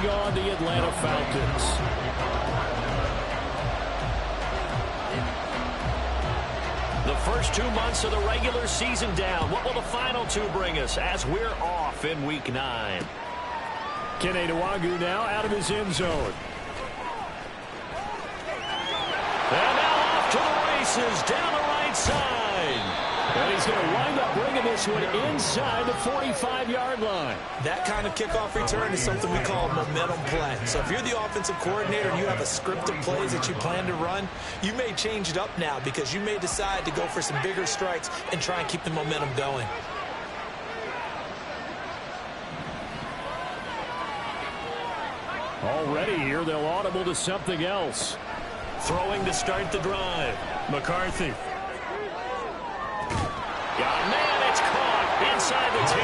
taking on the Atlanta Falcons. The first 2 months of the regular season down. What will the final 2 bring us as we're off in Week 9? Kene Nwagu now out of his end zone. And now off to the races down the right side. And he's going to wind up bringing this one inside the 45-yard line. That kind of kickoff return is something we call momentum play. So if you're the offensive coordinator and you have a script of plays that you plan to run, you may change it up now because you may decide to go for some bigger strikes and try and keep the momentum going. Already here, they'll audible to something else. Throwing to start the drive. McCarthy. Yeah, man, it's caught inside the 10.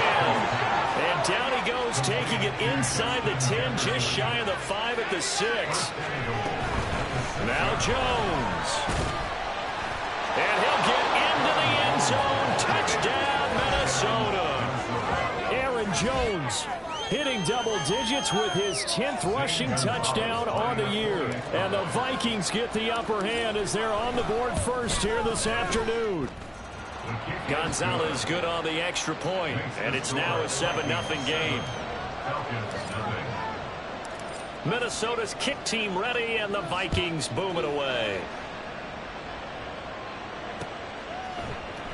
And down he goes, taking it inside the 10, just shy of the 5 at the 6. Now Jones. And he'll get into the end zone. Touchdown, Minnesota. Aaron Jones hitting double digits with his 10th rushing touchdown on the year. And the Vikings get the upper hand as they're on the board first here this afternoon. Gonzalez good on the extra point, and it's now a 7-0 game. Minnesota's kick team ready, and the Vikings boom it away.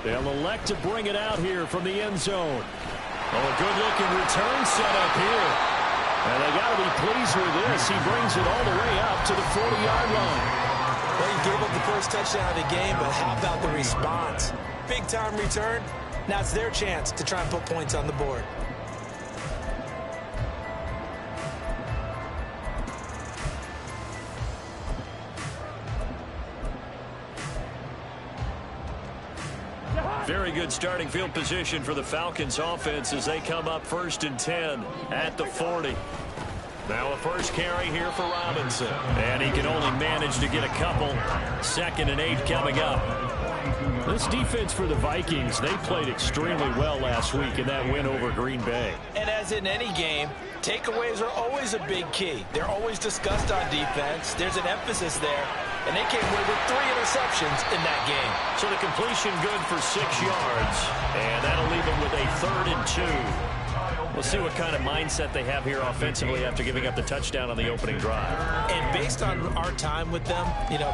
They'll elect to bring it out here from the end zone. Oh, a good-looking return set up here. And they got to be pleased with this. He brings it all the way up to the 40-yard line. Well, he gave up the first touchdown of the game, but how about the response? Big-time return. Now it's their chance to try and put points on the board. Very good starting field position for the Falcons offense as they come up 1st and 10 at the 40. Now a first carry here for Robinson. And he can only manage to get a couple. 2nd and 8 coming up. This defense for the Vikings, they played extremely well last week in that win over Green Bay. And as in any game, takeaways are always a big key. They're always discussed on defense. There's an emphasis there. And they came away with 3 interceptions in that game. So the completion good for 6 yards. And that'll leave them with a 3rd and 2. We'll see what kind of mindset they have here offensively after giving up the touchdown on the opening drive. And based on our time with them,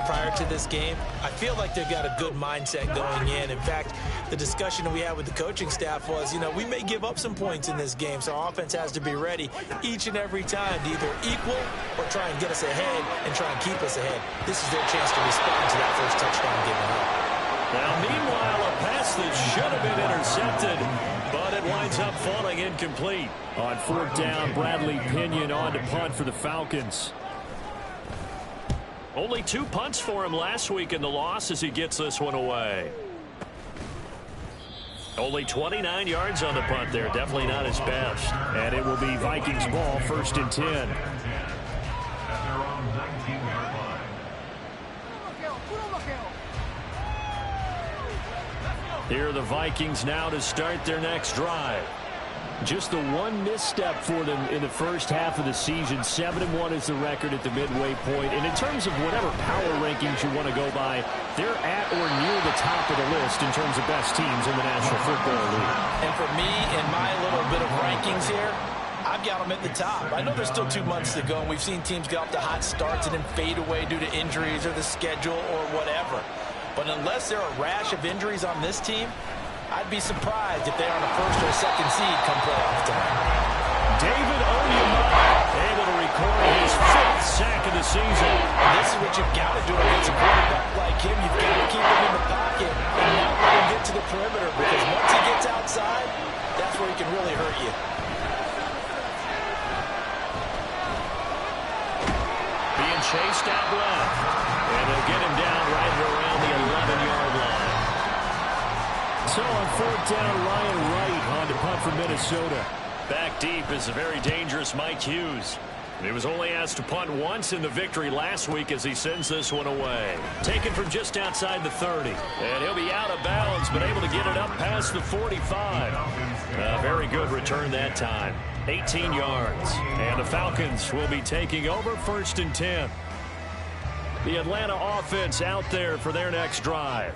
prior to this game, I feel like they've got a good mindset going in. In fact, the discussion that we had with the coaching staff was, we may give up some points in this game, so our offense has to be ready each and every time to either equal or try and get us ahead and try and keep us ahead. This is their chance to respond to that first touchdown given up. Now, meanwhile, a pass that should have been intercepted, but it winds up falling incomplete. On 4th down, Bradley Pinion on to punt for the Falcons. Only 2 punts for him last week in the loss as he gets this one away. Only 29 yards on the punt there. Definitely not his best. And it will be Vikings ball, 1st and 10. Here are the Vikings now to start their next drive. Just the one misstep for them in the first half of the season. 7-1 is the record at the midway point. And in terms of whatever power rankings you want to go by, they're at or near the top of the list in terms of best teams in the National Football League. And for me, in my little bit of rankings here, I've got them at the top. I know there's still 2 months to go, and we've seen teams get off to hot starts and then fade away due to injuries or the schedule or whatever. But unless there are a rash of injuries on this team, I'd be surprised if they're on the 1st or 2nd seed come playoff time. David Onyemata able to record his 5th sack of the season. And this is what you've got to do against a quarterback like him. You've got to keep him in the pocket and not let him get to the perimeter, because once he gets outside, that's where he can really hurt you. Being chased out left. And they'll get him down right around the 11-yard line. So on 4th down, Ryan Wright on to punt for Minnesota. Back deep is a very dangerous Mike Hughes. He was only asked to punt once in the victory last week as he sends this one away. Taken from just outside the 30. And he'll be out of bounds, but able to get it up past the 45. A very good return that time. 18 yards. And the Falcons will be taking over 1st and 10. The Atlanta offense out there for their next drive.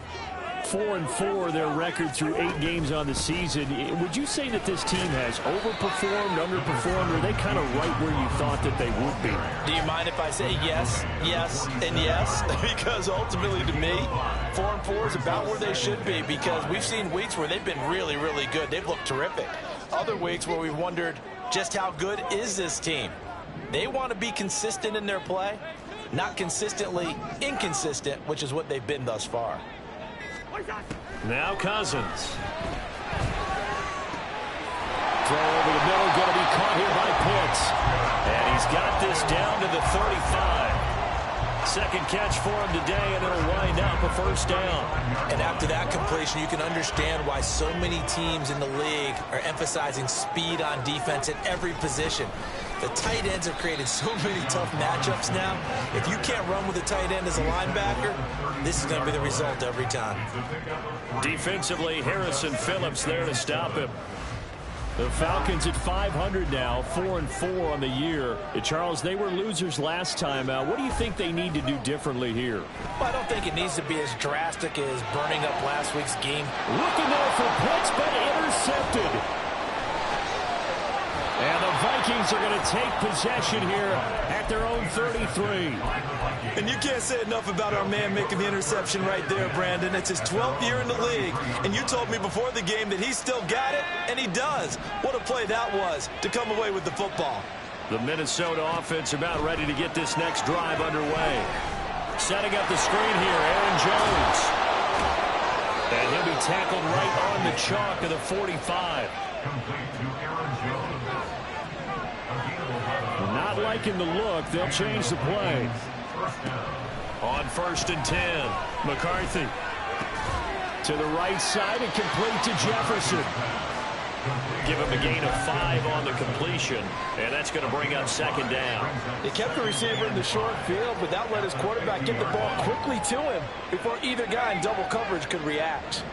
4-4 their record through 8 games on the season. Would you say that this team has overperformed, underperformed, or are they kind of right where you thought that they would be? Do you mind if I say yes, yes, and yes? Because ultimately to me, 4-4 is about where they should be, because we've seen weeks where they've been really, really good. They've looked terrific. Other weeks where we've wondered just how good is this team. They want to be consistent in their play, not consistently inconsistent, which is what they've been thus far. Now Cousins. Throw over the middle, going to be caught here by Pitts. And he's got this down to the 35. Second catch for him today, and it'll wind up a 1st down. And after that completion, you can understand why so many teams in the league are emphasizing speed on defense at every position. The tight ends have created so many tough matchups now. If you can't run with a tight end as a linebacker, this is going to be the result every time. Defensively, Harrison Phillips there to stop him. The Falcons at 500 now, 4-4 on the year. Charles, they were losers last time out. What do you think they need to do differently here? Well, I don't think it needs to be as drastic as burning up last week's game. Looking there for Pitts, but intercepted. And the Vikings are going to take possession here at their own 33. And you can't say enough about our man making the interception right there, Brandon. It's his 12th year in the league, and you told me before the game that he still got it, and he does. What a play that was to come away with the football. The Minnesota offense about ready to get this next drive underway. Setting up the screen here, Aaron Jones. And he'll be tackled right on the chalk of the 45. Not liking the look. They'll change the play. On 1st and 10, McCarthy to the right side and complete to Jefferson. Give him a gain of 5 on the completion, and that's going to bring up 2nd down. He kept the receiver in the short field, but that let his quarterback get the ball quickly to him before either guy in double coverage could react.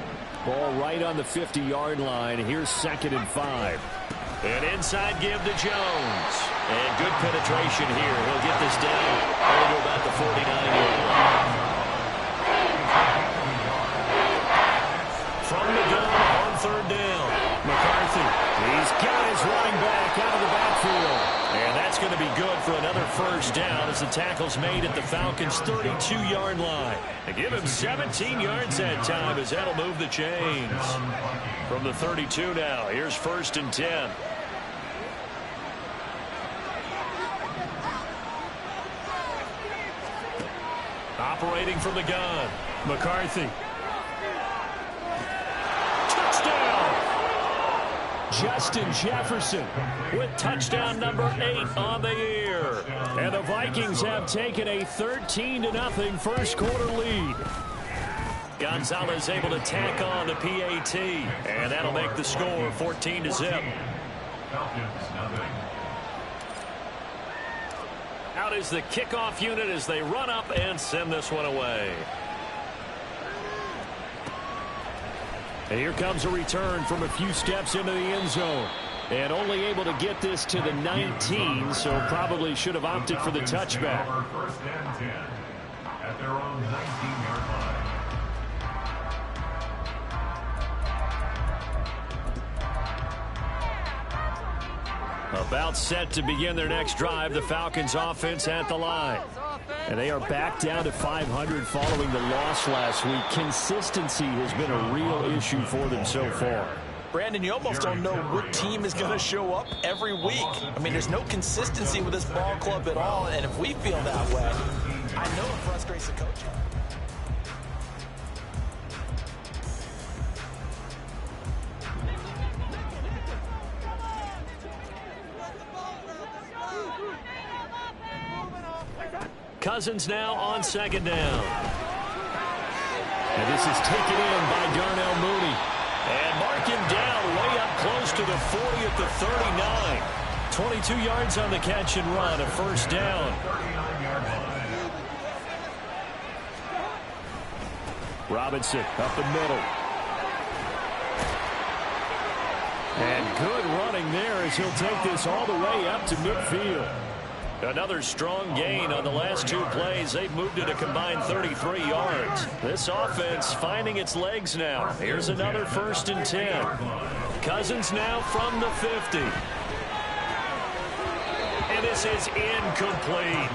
Ball right on the 50-yard line. Here's 2nd and 5. An inside give to Jones. And good penetration here. He'll get this down over about the 49-yard line. From the gun on 3rd down. McCarthy. He's got his running back out of the backfield. And that's going to be good for another 1st down as the tackle's made at the Falcons' 32-yard line. They give him 17 yards that time as that'll move the chains. From the 32 now, here's 1st and 10. Operating from the gun, McCarthy. Touchdown! Justin Jefferson with touchdown number 8 on the year. And the Vikings have taken a 13-0 first quarter lead. Gonzalez able to tack on the PAT, and that'll make the score 14-0. Out is the kickoff unit as they run up and send this one away. And here comes a return from a few steps into the end zone. And only able to get this to the 19, so probably should have opted for the touchback. 1st and 10 at their own 19-yard line. About set to begin their next drive, the Falcons offense at the line. And they are back down to 500 following the loss last week. Consistency has been a real issue for them so far. Brandon, you almost don't know what team is going to show up every week. I mean, there's no consistency with this ball club at all, and if we feel that way, I know it frustrates the coach. Cousins now on 2nd down. And this is taken in by Darnell Mooney. And mark him down way up close to the 40 at the 39. 22 yards on the catch and run, a 1st down. Robinson up the middle. And good running there as he'll take this all the way up to midfield. Another strong gain on the last two plays. They've moved it a combined 33 yards. This offense finding its legs now. Here's another 1st and 10. Cousins now from the 50. And this is incomplete.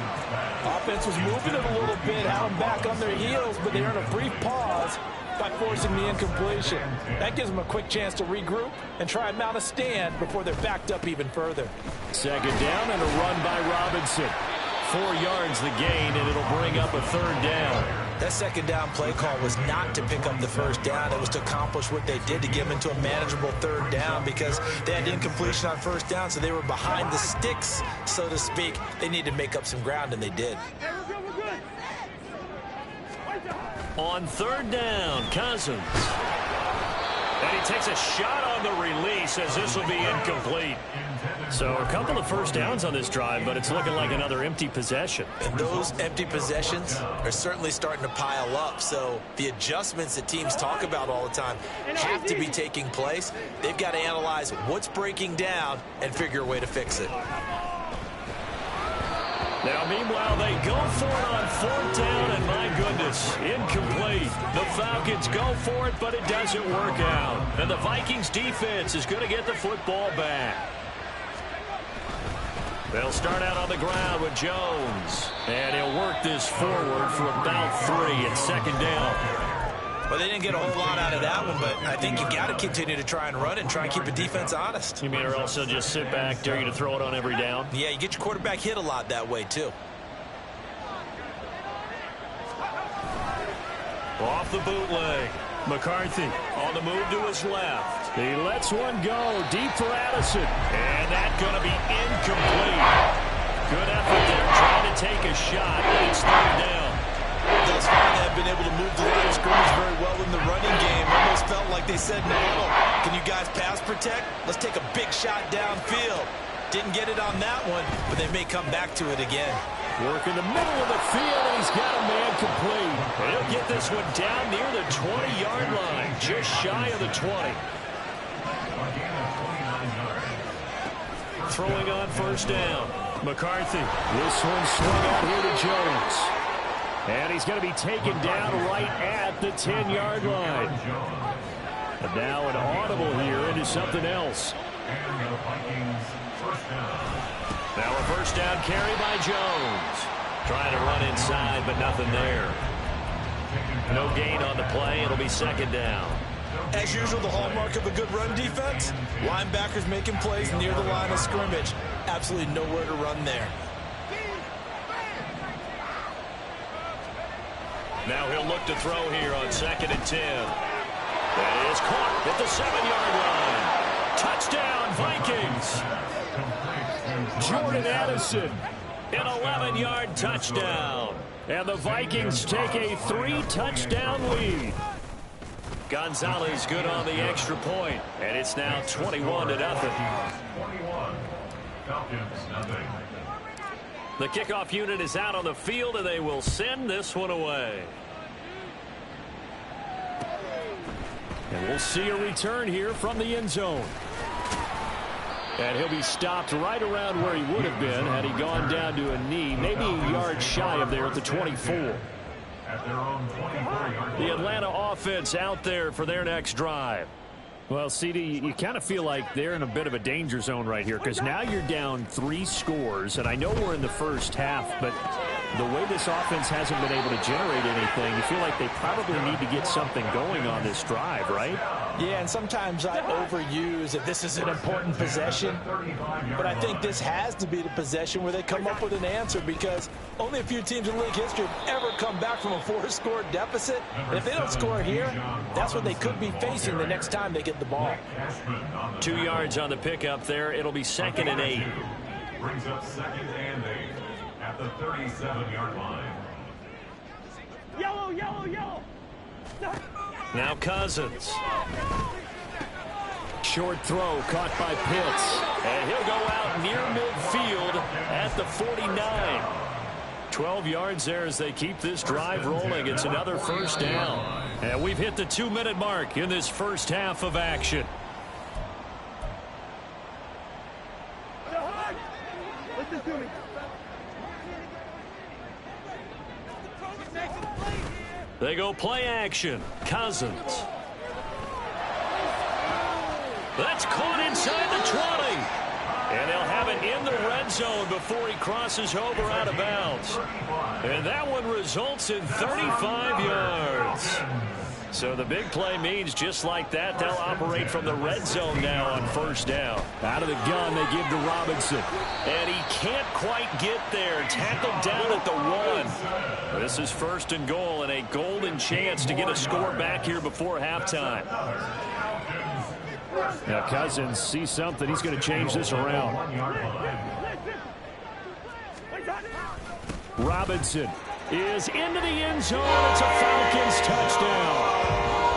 Offense was moving it a little bit, had them back on their heels, but they're in a brief pause by forcing the incompletion. That gives them a quick chance to regroup and try and mount a stand before they're backed up even further. 2nd down and a run by Robinson. 4 yards the gain, and it'll bring up a 3rd down. That 2nd down play call was not to pick up the 1st down. It was to accomplish what they did, to get them into a manageable 3rd down, because they had incompletion on 1st down, so they were behind the sticks, so to speak. They needed to make up some ground, and they did. On 3rd down, Cousins. And he takes a shot on the release as this will be incomplete. So a couple of 1st downs on this drive, but it's looking like another empty possession. And those empty possessions are certainly starting to pile up. So the adjustments that teams talk about all the time have to be taking place. They've got to analyze what's breaking down and figure a way to fix it. Now, meanwhile, they go for it on 4th down, and my goodness, incomplete. The Falcons go for it, but it doesn't work out. And the Vikings defense is going to get the football back. They'll start out on the ground with Jones. And he'll work this forward for about 3 and 2nd down. Well, they didn't get a whole lot out of that one, but I think you got to continue to try and run and try and keep the defense honest. You mean, or also just sit back, dare you to throw it on every down? Yeah, you get your quarterback hit a lot that way, too. Off the bootleg. McCarthy on the move to his left. He lets one go deep for Addison. And that's going to be incomplete. Good effort there trying to take a shot. It's 3rd down. Thus far, they've been able to move the line of scrimmage very well in the running game. Almost felt like they said in the huddle, can you guys pass protect? Let's take a big shot downfield. Didn't get it on that one, but they may come back to it again. Work in the middle of the field, and he's got a man complete. And he'll get this one down near the 20-yard line, just shy of the 20. Throwing on 1st down. McCarthy. This one swung out here to Jones. And he's going to be taken down right at the 10-yard line. And now an audible here into something else. Now a 1st down carry by Jones. Trying to run inside, but nothing there. No gain on the play. It'll be 2nd down. As usual, the hallmark of a good run defense, linebackers making plays near the line of scrimmage. Absolutely nowhere to run there. Now he'll look to throw here on 2nd and 10. That is caught at the 7-yard line. Touchdown, Vikings. Jordan Addison, an 11-yard touchdown. And the Vikings take a 3-touchdown lead. Gonzalez good on the extra point, and it's now 21-0. 21. Falcons, nothing. The kickoff unit is out on the field, and they will send this one away. And we'll see a return here from the end zone. And he'll be stopped right around where he would have been had he gone down to a knee, maybe a yard shy of there at the 24. At their own 24-yard The Atlanta offense out there for their next drive. Well, CD, you kind of feel like they're in a bit of a danger zone right here because now you're down 3 scores, and I know we're in the first half, but the way this offense hasn't been able to generate anything, you feel like they probably need to get something going on this drive, right? Yeah, and sometimes I overuse if this is an important possession, but I think this has to be the possession where they come up with an answer because only a few teams in league history have ever come back from a 4-score deficit. And if they don't score here, that's what they could be facing the next time they get the ball. 2 yards on the pickup there. It'll be 2nd and 8. brings up 2nd and 8 at the 37-yard line. Yellow, yellow, yellow. Now Cousins. Short throw caught by Pitts. And he'll go out near midfield at the 49. 12 yards there as they keep this drive rolling. It's another 1st down. And we've hit the 2-minute mark in this first half of action. They go play action. Cousins. That's caught inside the 20. And they'll have it in the red zone before he crosses over out of bounds. And that one results in 35 yards. So the big play means just like that, they'll operate from the red zone now on first down. Out of the gun, they give to Robinson. And he can't quite get there. Tackled down at the 1. This is first and goal and a golden chance to get a score back here before halftime. Now Cousins sees something. He's going to change this around. Robinson is into the end zone. It's a Falcons touchdown.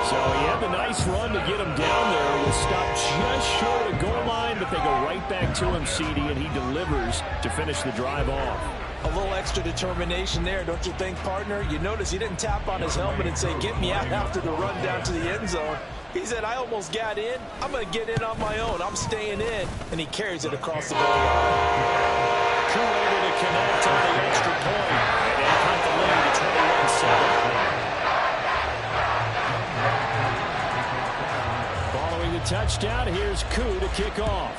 So he had the nice run to get him down there. Was stopped just short of goal line, but they go right back to him, CD, and he delivers to finish the drive off. A little extra determination there, don't you think, partner? You notice he didn't tap on his helmet and say, get me out after the run down to the end zone. He said, I almost got in. I'm going to get in on my own. I'm staying in. And he carries it across the goal line. Coup able to connect on the extra point. And they cut the lead to 21-7. Following the touchdown, here's Coup to kick off.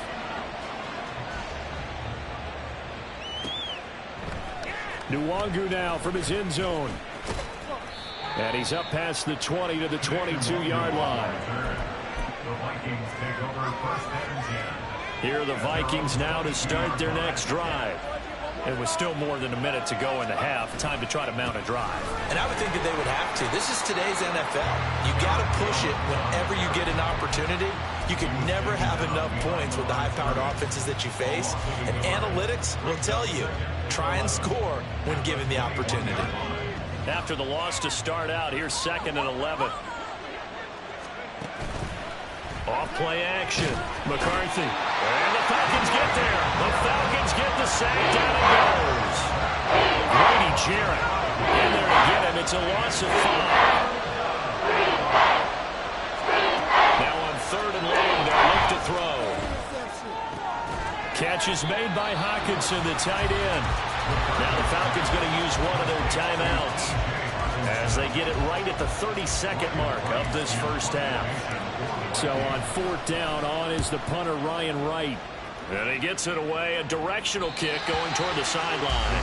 Nwangu now from his end zone. And he's up past the 20 to the 22-yard line. Here are the Vikings now to start their next drive. It was still more than a minute to go in the half. Time to try to mount a drive. And I would think that they would have to. This is today's NFL. You got to push it whenever you get an opportunity. You can never have enough points with the high-powered offenses that you face. And analytics will tell you, try and score when given the opportunity. After the loss to start out, here's 2nd and 11. Off play action. McCarthy. And the Falcons get there. The Falcons get the sack. Down it goes. Grady Jarrett. In there to get him. It's a loss of 5. Now on 3rd and long, they'll look to throw. Catch is made by Hockenson, the tight end. Now the Falcons going to use one of their timeouts as they get it right at the 32nd mark of this first half. So on 4th down, on is the punter, Ryan Wright. And he gets it away. A directional kick going toward the sideline.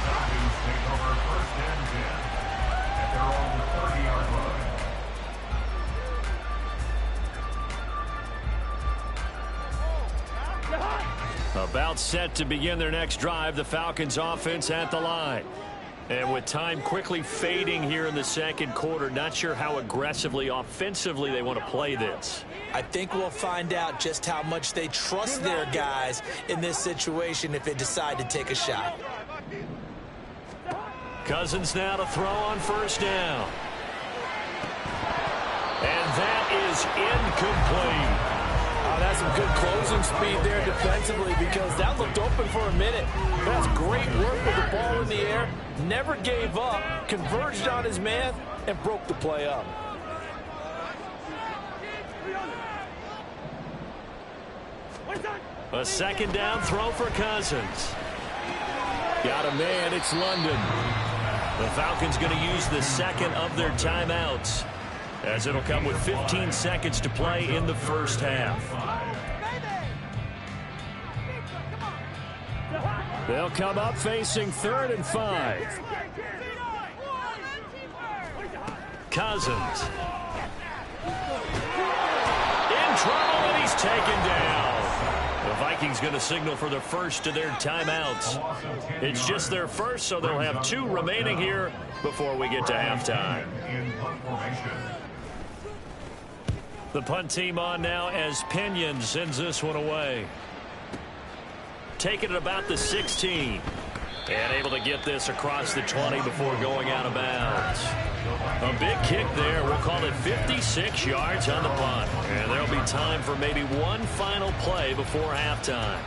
About set to begin their next drive, the Falcons offense at the line. And with time quickly fading here in the second quarter, not sure how aggressively, offensively they want to play this. I think we'll find out just how much they trust their guys in this situation if they decide to take a shot. Cousins now to throw on first down. And that is incomplete. Oh, that's some good closing speed there defensively because that looked open for a minute. That's great work with the ball in the air. Never gave up, converged on his man, and broke the play up. A 2nd down throw for Cousins. Got a man, it's London. The Falcons going to use the 2nd of their timeouts, as it'll come with 15 seconds to play in the first half. They'll come up facing 3rd and 5. Cousins. In trouble, and he's taken down. The Vikings going to signal for the first of their timeouts. It's just their first, so they'll have 2 remaining here before we get to halftime. The punt team on now as Pinion sends this one away. Taking it about the 16. And able to get this across the 20 before going out of bounds. A big kick there. We'll call it 56 yards on the punt. And there'll be time for maybe one final play before halftime.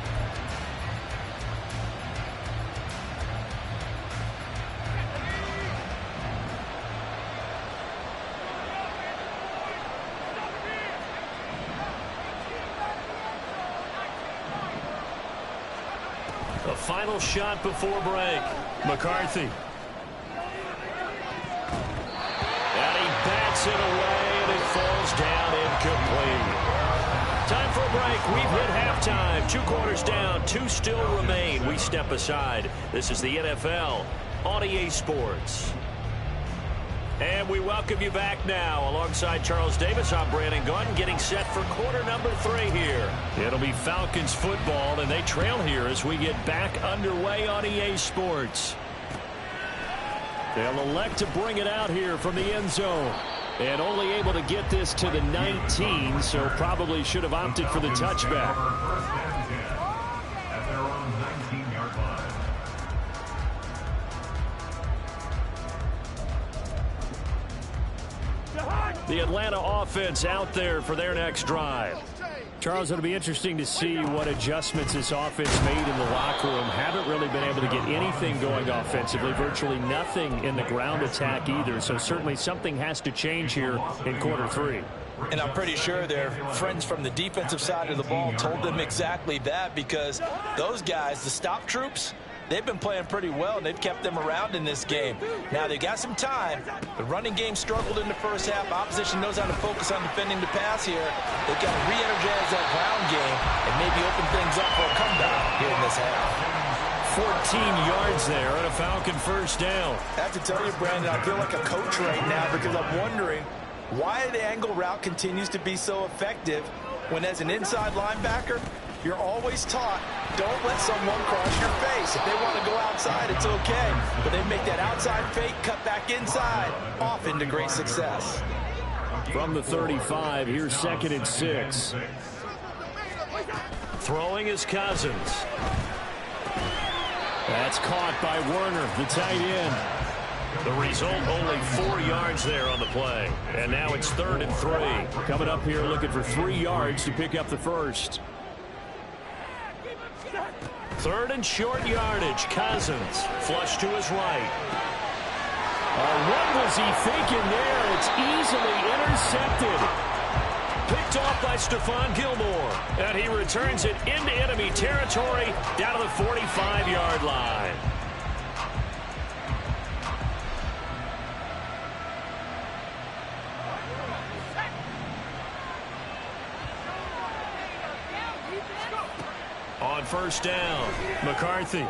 A final shot before break. McCarthy. And he Gets it away, and it falls down incomplete. Time for a break. We've hit halftime. 2 quarters down. 2 still remain. We step aside. This is the NFL on EA Sports. And we welcome you back now. Alongside Charles Davis, I'm Brandon Gaudin, getting set for quarter number 3 here. It'll be Falcons football, and they trail here as we get back underway on EA Sports. They'll elect to bring it out here from the end zone. And only able to get this to the 19, so probably should have opted for the touchback. At their own 19-yard line. The Atlanta offense out there for their next drive. Charles, it'll be interesting to see what adjustments this offense made in the locker room. Haven't really been able to get anything going offensively, virtually nothing in the ground attack either. So certainly something has to change here in quarter 3. And I'm pretty sure their friends from the defensive side of the ball told them exactly that, because those guys, the stop troops, they've been playing pretty well, and they've kept them around in this game. Now, they got some time. The running game struggled in the first half. Opposition knows how to focus on defending the pass here. They've got to re-energize that ground game and maybe open things up for a comeback here in this half. 14 yards there and a Falcon first down. I have to tell you, Brandon, I feel like a coach right now, because I'm wondering why the angle route continues to be so effective when, as an inside linebacker, you're always taught, don't let someone cross your face. If they want to go outside, it's okay. But they make that outside fake, cut back inside, often to great success. From the 35, here's 2nd and 6. Throwing is Cousins. That's caught by Werner, the tight end. The result, only 4 yards there on the play. And now it's 3rd and 3. Coming up here looking for 3 yards to pick up the first. 3rd and short yardage. Cousins flush to his right. What was he thinking there? It's easily intercepted. Picked off by Stephon Gilmore. And he returns it into enemy territory down to the 45-yard line. On first down, McCarthy.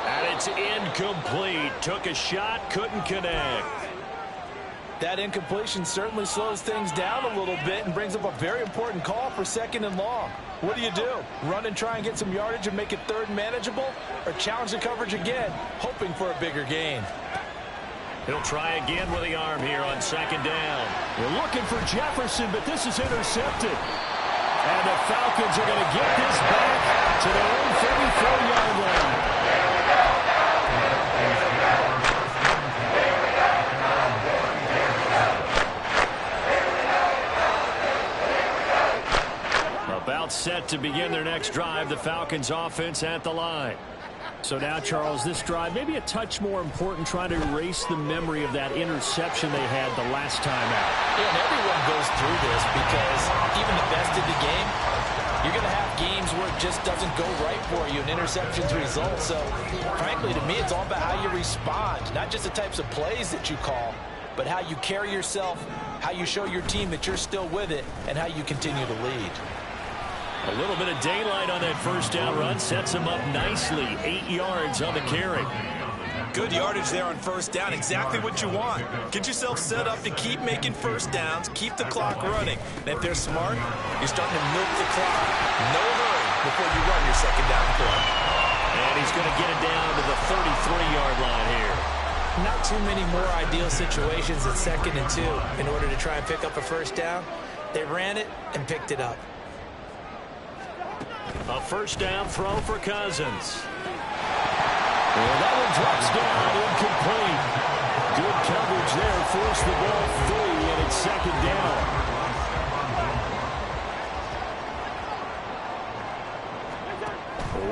And it's incomplete. Took a shot, couldn't connect. That incompletion certainly slows things down a little bit and brings up a very important call for 2nd and long. What do you do? Run and try and get some yardage and make it 3rd manageable? Or challenge the coverage again, hoping for a bigger gain? He'll try again with the arm here on 2nd down. We're looking for Jefferson, but this is intercepted. And the Falcons are going to get this back to their own 34-yard line. About set to begin their next drive, the Falcons offense at the line. So now, Charles, this drive maybe a touch more important, trying to erase the memory of that interception they had the last time out. Yeah, and everyone goes through this, because even the best of the game, you're going to have games where it just doesn't go right for you and interceptions result. So, frankly, to me, it's all about how you respond, not just the types of plays that you call, but how you carry yourself, how you show your team that you're still with it, and how you continue to lead. A little bit of daylight on that first down run sets him up nicely. 8 yards on the carry. Good yardage there on first down. Exactly what you want. Get yourself set up to keep making first downs, keep the clock running. And if they're smart, you're starting to milk the clock. No hurry before you run your 2nd down play. And he's going to get it down to the 33-yard line here. Not too many more ideal situations at 2nd and 2 in order to try and pick up a first down. They ran it and picked it up. A first down throw for Cousins. Well, that one drops down, incomplete. Good coverage there, forced the ball free, and it's 2nd down.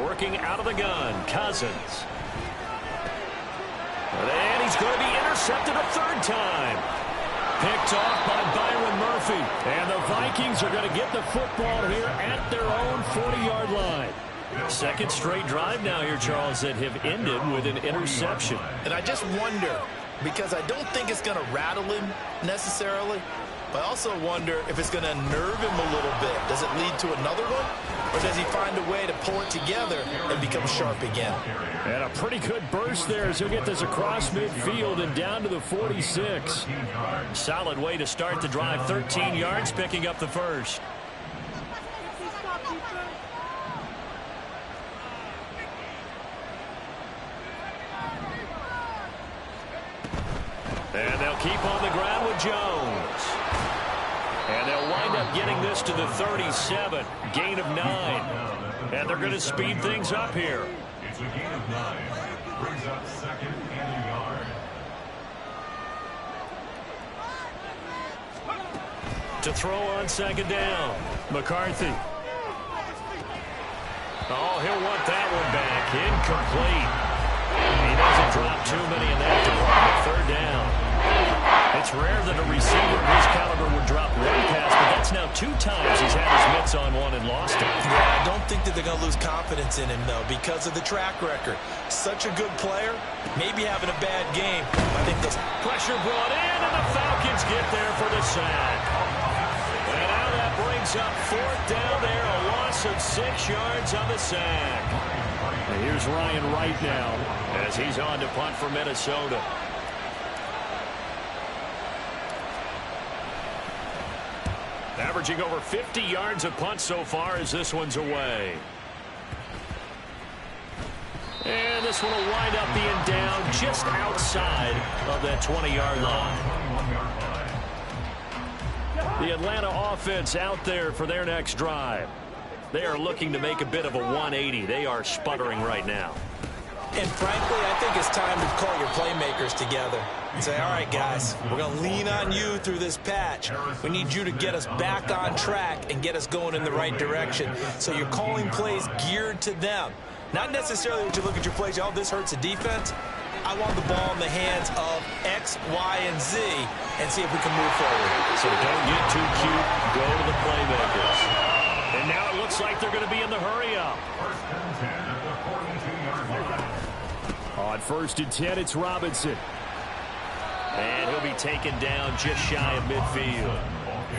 Working out of the gun, Cousins. And he's going to be intercepted a 3rd time. Picked off by Byron Murphy. And the Vikings are going to get the football here at their own 40-yard line. 2nd straight drive now here, Charles, that have ended with an interception. And I just wonder, because I don't think it's going to rattle him necessarily. But I also wonder if it's going to nerve him a little bit. Does it lead to another one? Or does he find a way to pull it together and become sharp again? And a pretty good burst there as he'll get this across midfield and down to the 46. Solid way to start the drive. 13 yards, picking up the first. And they'll keep on the ground with Jones. And they'll wind up getting this to the 37. Gain of 9. And they're going to speed things up here. It's a gain of 9. Brings up second and a yard. To throw on second down. McCarthy. Oh, he'll want that one back. Incomplete. He doesn't drop too many in that department. Third down. It's rare that a receiver of his caliber would drop one pass, but that's now 2 times he's had his mitts on one and lost it. Yeah, I don't think that they're going to lose confidence in him, though, because of the track record. Such a good player, maybe having a bad game. I think the pressure brought in, and the Falcons get there for the sack. And now that brings up 4th down there, a loss of 6 yards on the sack. And here's Ryan Wright now as he's on to punt for Minnesota. Averaging over 50 yards a punt so far as this one's away. And this one will wind up being down just outside of that 20-yard line. The Atlanta offense out there for their next drive. They are looking to make a bit of a 180. They are sputtering right now. And frankly, I think it's time to call your playmakers together and say, all right, guys, we're going to lean on you through this patch. We need you to get us back on track and get us going in the right direction. So you're calling plays geared to them. Not necessarily that you look at your plays, oh, this hurts the defense. I want the ball in the hands of X, Y, and Z and see if we can move forward. So don't get too cute. Go to the playmakers. And now it looks like they're going to be in the hurry-up. First and 10 at the 42-yard line. On 1st and 10, it's Robinson. And he'll be taken down just shy of midfield.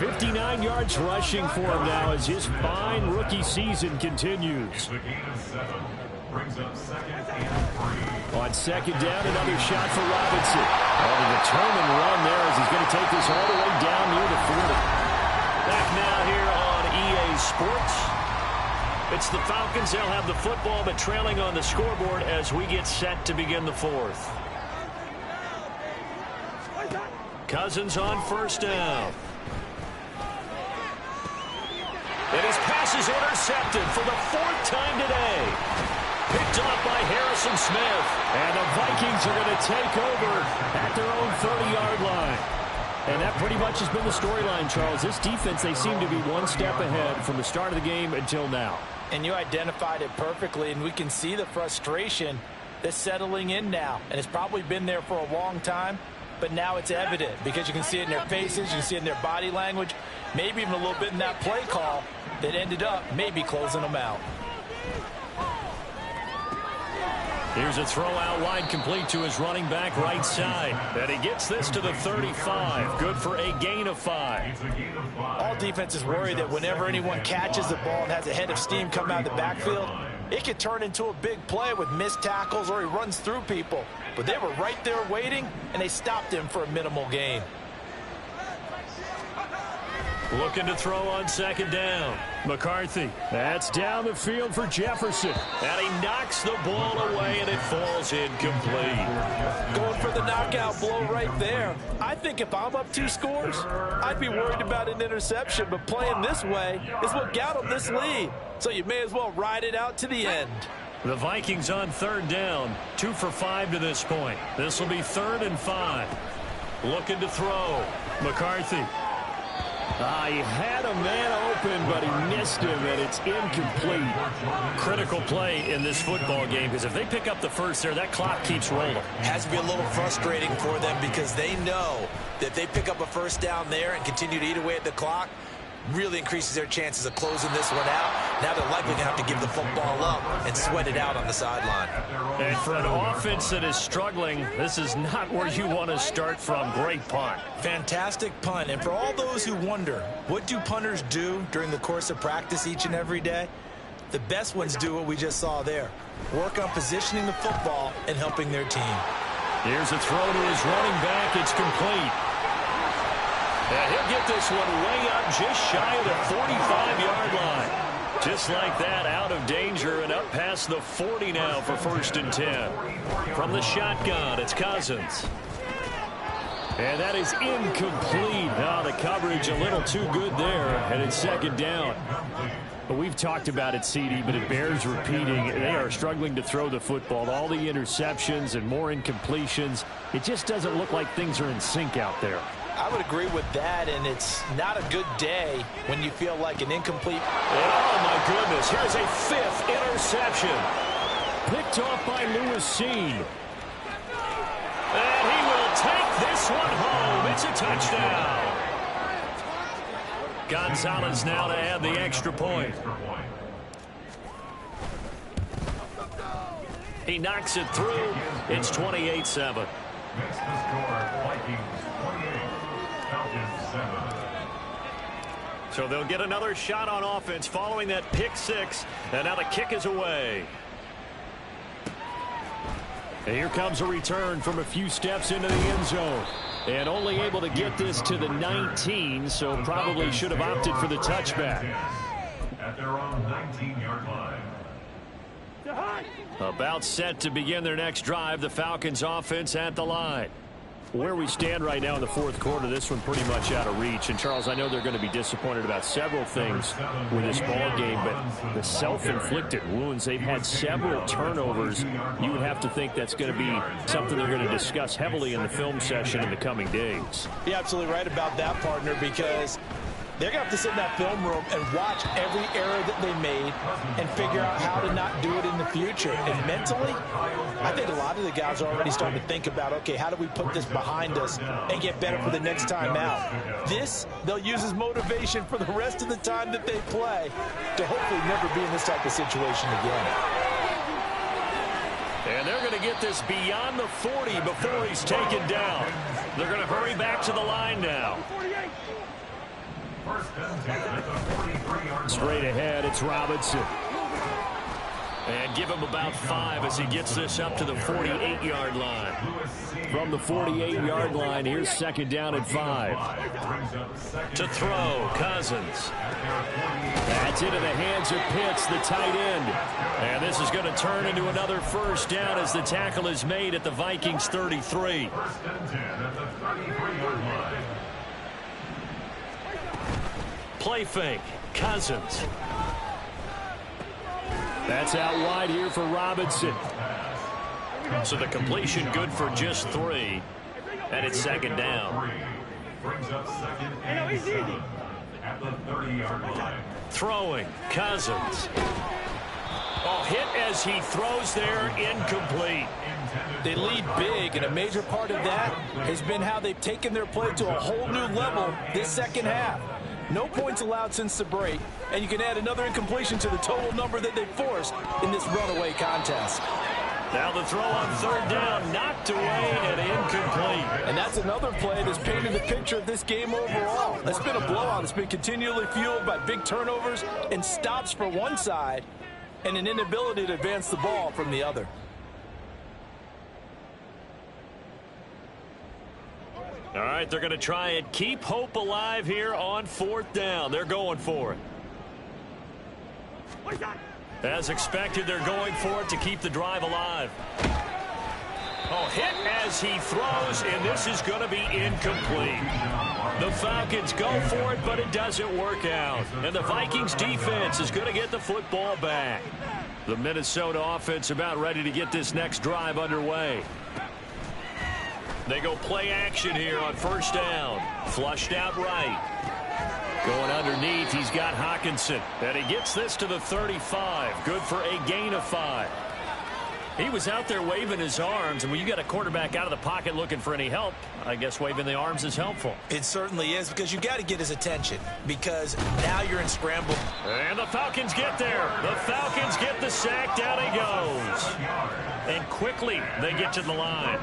59 yards rushing for him now as his fine rookie season continues. It's a gain of 7. Brings up second and 3. On 2nd down, another shot for Robinson. Oh, a determined run there as he's going to take this all the way down near the 40. Back now here on EA Sports. It's the Falcons. They'll have the football, but trailing on the scoreboard as we get set to begin the 4th. Cousins on 1st down. And his pass is intercepted for the 4th time today. Picked up by Harrison Smith. And the Vikings are going to take over at their own 30-yard line. And that pretty much has been the storyline, Charles. This defense, they seem to be one step ahead from the start of the game until now. And you identified it perfectly, and we can see the frustration that's settling in now. And it's probably been there for a long time, but now it's evident because you can see it in their faces, you can see it in their body language, maybe even a little bit in that play call that ended up maybe closing them out. Here's a throw out wide, complete to his running back right side. And he gets this to the 35. Good for a gain of 5. All defenses worry that whenever anyone catches the ball and has a head of steam come out of the backfield, it could turn into a big play with missed tackles or he runs through people. But they were right there waiting, and they stopped him for a minimal gain. Looking to throw on 2nd down. McCarthy. That's down the field for Jefferson. And he knocks the ball away, and it falls incomplete. Going for the knockout blow right there. I think if I'm up 2 scores, I'd be worried about an interception. But playing this way is what got them this lead. So you may as well ride it out to the end. The Vikings on 3rd down. 2 for 5 to this point. This will be 3rd and 5. Looking to throw. McCarthy. He had a man open, but he missed him, and it's incomplete. Critical play in this football game, because if they pick up the first there, that clock keeps rolling. Has to be a little frustrating for them because they know that if they pick up a 1st down there and continue to eat away at the clock, really increases their chances of closing this one out Now they're likely going to have to give the football up and sweat it out on the sideline. And for an offense that is struggling, this is not where you want to start from. Great punt. Fantastic punt. And for all those who wonder, what do punters do during the course of practice each and every day? The best ones do what we just saw there. Work on positioning the football and helping their team. Here's a throw to his running back. It's complete. And he'll get this one way up just shy of the 45-yard line. Just like that, out of danger and up past the 40 now for 1st and 10. From the shotgun, it's Cousins. And that is incomplete. Now the coverage a little too good there, and it's 2nd down. But we've talked about it, CD, but it bears repeating. They are struggling to throw the football. All the interceptions and more incompletions. It just doesn't look like things are in sync out there. I would agree with that, and it's not a good day when you feel like an incomplete. Oh, my goodness. Here's a 5th interception. Picked off by Lewis Cine. And he will take this one home. It's a touchdown. Gonzalez now to add the extra point. He knocks it through. It's 28-7. Next to score, Vikings 28, Falcons 7. So they'll get another shot on offense following that pick 6. And now the kick is away. And here comes a return from a few steps into the end zone. And only able to get this to the 19, so probably should have opted for the touchback. At their own 19-yard line. About set to begin their next drive, the Falcons offense at the line. Where we stand right now in the 4th quarter, this one pretty much out of reach. And, Charles, I know they're going to be disappointed about several things with this ball game, but the self-inflicted wounds, they've had several turnovers. You would have to think that's going to be something they're going to discuss heavily in the film session in the coming days. You're absolutely right about that, partner, because they're going to have to sit in that film room and watch every error that they made and figure out how to not do it in the future. And mentally, I think a lot of the guys are already starting to think about, okay, how do we put this behind us and get better for the next time out? This, they'll use as motivation for the rest of the time that they play to hopefully never be in this type of situation again. And they're going to get this beyond the 40 before he's taken down. They're going to hurry back to the line now. Straight ahead, it's Robinson. And give him about 5 as he gets this up to the 48-yard line. From the 48-yard line, here's 2nd down and 5. To throw, Cousins. That's into the hands of Pitts, the tight end. And this is going to turn into another 1st down as the tackle is made at the Vikings 33. Play fake, Cousins. That's out wide here for Robinson. So the completion good for just 3. And it's 2nd down. Brings up 2nd and 7 at the 30-yard line. Throwing, Cousins. Oh, hit as he throws there, incomplete. They lead big, and a major part of that has been how they've taken their play to a whole new level this 2nd half. No points allowed since the break, and you can add another incompletion to the total number that they forced in this runaway contest. Now the throw on 3rd down, knocked away and incomplete. And that's another play that's painted the picture of this game overall. It's been a blowout. It's been continually fueled by big turnovers and stops for one side and an inability to advance the ball from the other. All right, they're going to try and keep hope alive here on 4th down. They're going for it. As expected, they're going for it to keep the drive alive. Oh, hit as he throws, and this is going to be incomplete. The Falcons go for it, but it doesn't work out. And the Vikings defense is going to get the football back. The Minnesota offense about ready to get this next drive underway. They go play action here on 1st down. Flushed out right. Going underneath, he's got Hockenson. And he gets this to the 35. Good for a gain of 5. He was out there waving his arms, and when you got a quarterback out of the pocket looking for any help, I guess waving the arms is helpful. It certainly is, because you got to get his attention, because now you're in scramble. And the Falcons get there. The Falcons get the sack. Down he goes. And quickly they get to the line.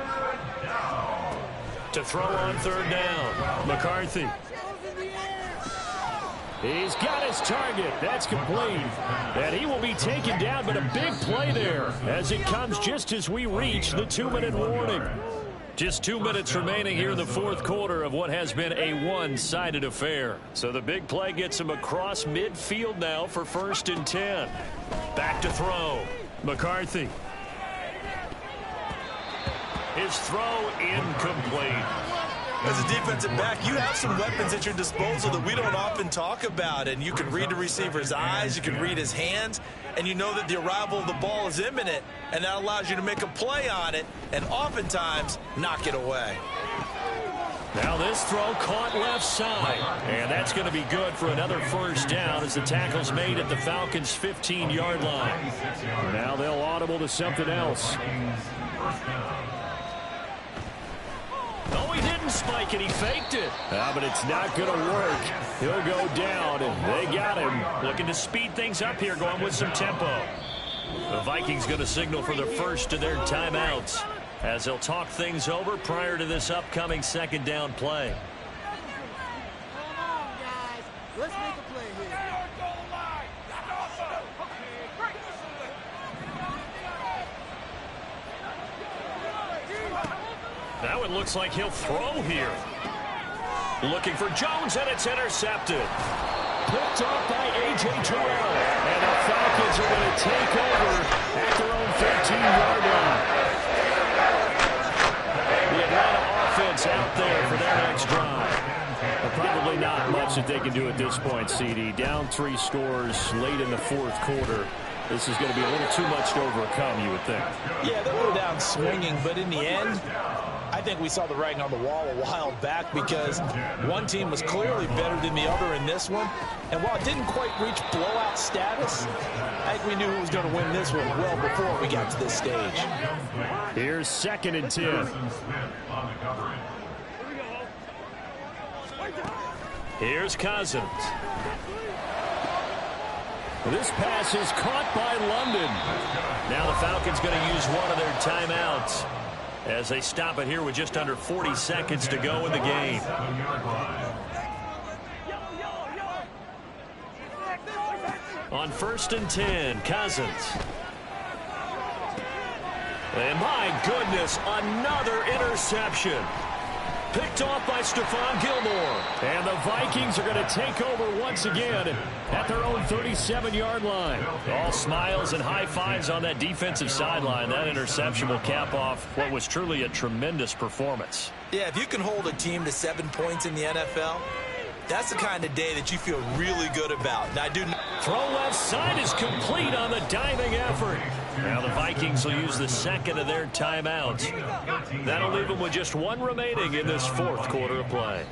To throw on third down, McCarthy. He's got his target. That's complete. And he will be taken down, but a big play there as it comes just as we reach the 2-minute warning. Just 2 minutes remaining here in the fourth quarter of what has been a one-sided affair. So the big play gets him across midfield now for 1st and 10. Back to throw. McCarthy. His throw incomplete. As a defensive back, you have some weapons at your disposal that we don't often talk about. And you can read the receiver's eyes, you can read his hands, and you know that the arrival of the ball is imminent, and that allows you to make a play on it and oftentimes knock it away. Now this throw caught left side, and that's going to be good for another first down as the tackle's made at the Falcons' 15-yard line. Now they'll audible to something else. No, he didn't spike it. He faked it. But it's not going to work. He'll go down, and they got him. Looking to speed things up here, going with some tempo. The Vikings going to signal for the first of their timeouts as they'll talk things over prior to this upcoming second down play. Come on, guys. Let's make a play here. Now it looks like he'll throw here. Looking for Jones, and it's intercepted. Picked off by A.J. Terrell. And the Falcons are going to take over at their own 13-yard line. The Atlanta offense out there for their next drive. But probably not much that they can do at this point, CD. Down 3 scores late in the fourth quarter. This is going to be a little too much to overcome, you would think. Yeah, they'll go down swinging, but in the end, I think we saw the writing on the wall a while back because one team was clearly better than the other in this one. And while it didn't quite reach blowout status, I think we knew who was going to win this one well before we got to this stage. Here's 2nd and 10. Here's Cousins. This pass is caught by London. Now the Falcons going to use one of their timeouts as they stop it here with just under 40 seconds to go in the game. On 1st and 10, Cousins. And my goodness, another interception. Picked off by Stephon Gilmore. And the Vikings are going to take over once again at their own 37-yard line. All smiles and high fives on that defensive sideline. That interception will cap off what was truly a tremendous performance. Yeah, if you can hold a team to 7 points in the NFL, that's the kind of day that you feel really good about. Now, throw left side is complete on the diving effort. Now the Vikings will use the second of their timeouts. That'll leave them with just one remaining in this fourth quarter of play.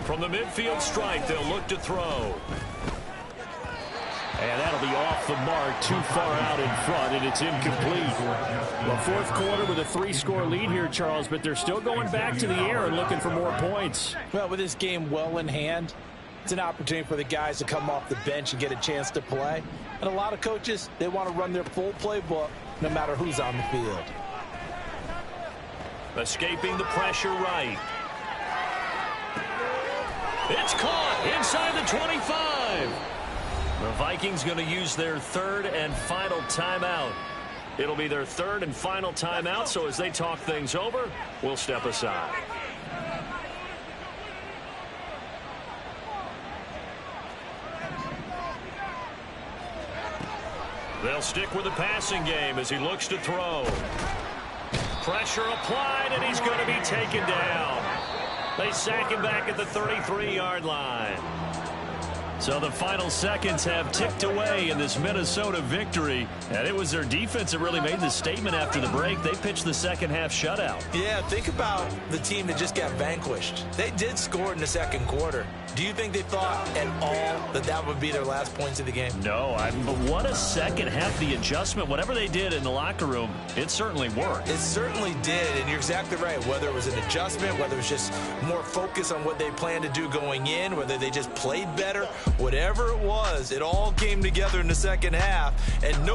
From the midfield stripe, they'll look to throw. And that'll be off the mark, too far out in front, and it's incomplete. Well, fourth quarter with a 3-score lead here, Charles, but they're still going back to the air and looking for more points. Well, with this game well in hand, it's an opportunity for the guys to come off the bench and get a chance to play. And a lot of coaches, they want to run their full playbook no matter who's on the field. Escaping the pressure right. It's caught inside the 25. The Vikings going to use their third and final timeout. It'll be their third and final timeout, so as they talk things over, we'll step aside. They'll stick with the passing game as he looks to throw. Pressure applied, and he's going to be taken down. They sack him back at the 33-yard line. So the final seconds have ticked away in this Minnesota victory. And it was their defense that really made the statement after the break. They pitched the second half shutout. Yeah, think about the team that just got vanquished. They did score in the second quarter. Do you think they thought at all that that would be their last points of the game? No, but what a second half. The adjustment, whatever they did in the locker room, it certainly worked. It certainly did, and you're exactly right. Whether it was an adjustment, whether it was just more focus on what they planned to do going in, whether they just played better, whatever it was, it all came together in the second half, and no